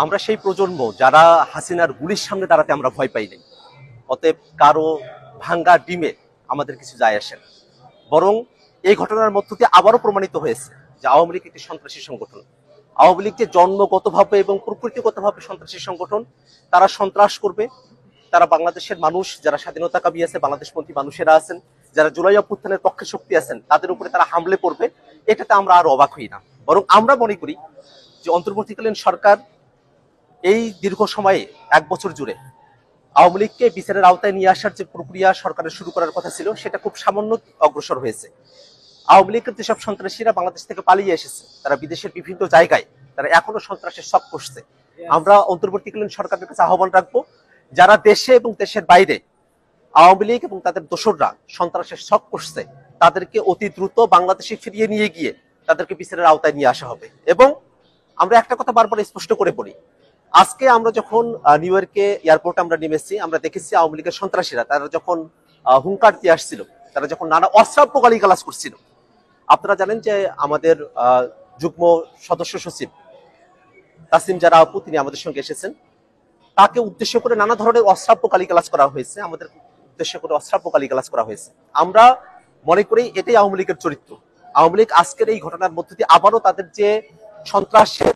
আমরা সেই প্রজন্ম যারা হাসিনার গুলির সামনে দাঁড়াতে আমরা ভয় পাই নাই। অতএব কারো ভাঙ্গা ডিমে আমাদের কিছু যায় আসে না। বরং এই ঘটনার মধ্য দিয়ে আবারও প্রমাণিত হয়েছে যে আওয়ামী লীগ একটি সন্ত্রাসী সংগঠন। আওয়ামী লীগ যে জন্মগতভাবে এবং প্রকৃতিগতভাবে সন্ত্রাসী সংগঠন, তারা সন্ত্রাস করবে, তারা বাংলাদেশের মানুষ যারা স্বাধীনতাকামী আছে, বাংলাদেশপন্থী মানুষেরা আছেন, যারা জুলাই অভ্যুত্থানের পক্ষে শক্তি আছেন, তাদের উপরে তারা হামলে পড়বে, এটাতে আমরা আর অবাক হই না। বরং আমরা মনে করি যে অন্তর্বর্তীকালীন সরকার এই দীর্ঘ সময়ে 1 বছর জুড়ে আওয়ামী লীগকে বিচারের আওতায় নিয়ে আসার যে প্রক্রিয়া সরকারের শুরু করার কথা ছিল, সেটা খুব সামান্য অগ্রসর হয়েছে। আওয়ামী লীগের যেসব সন্ত্রাসীরা বাংলাদেশ থেকে পালিয়ে এসেছে, তারা বিদেশের বিভিন্ন জায়গায় তারা এখনো সন্ত্রাসের শখ করছে। আমরা অন্তর্বর্তীকালীন সরকারের কাছে আহ্বান রাখবো, যারা দেশে এবং দেশের বাইরে আওয়ামী লীগ এবং তাদের দোসররা সন্ত্রাসের শখ করছে, তাদেরকে অতি দ্রুত বাংলাদেশে ফিরিয়ে নিয়ে গিয়ে তাদেরকে বিচারের আওতায় নিয়ে আসা হবে। এবং আমরা একটা কথা বারবার স্পষ্ট করে বলি, আজকে আমরা যখন নিউ ইয়র্কে এয়ারপোর্টে আমরা নেমেছি, আমরা দেখেছি আওয়ামী লীগের সন্ত্রাসীরা তারা যখন হুঙ্কার দিয়ে আসছিল, তারা যখন নানা অশ্রাব্য গালিগালাজ করছিল। আপনারা জানেন যে আমাদের যুগ্ম সদস্য সচিব তাসিম জারা আপু, তিনি আমাদের সঙ্গে এসেছেন, তাকে উদ্দেশ্য করে নানা ধরনের অশ্রাব্য গালিগালাজ করা হয়েছে, আমাদের উদ্দেশ্য করে অশ্রাব্য গালিগালাজ করা হয়েছে। আমরা মনে করি এটাই আওয়ামী লীগের চরিত্র। আওয়ামী লীগ আজকের এই ঘটনার মধ্যে দিয়ে আবারও তাদের যে সন্ত্রাসের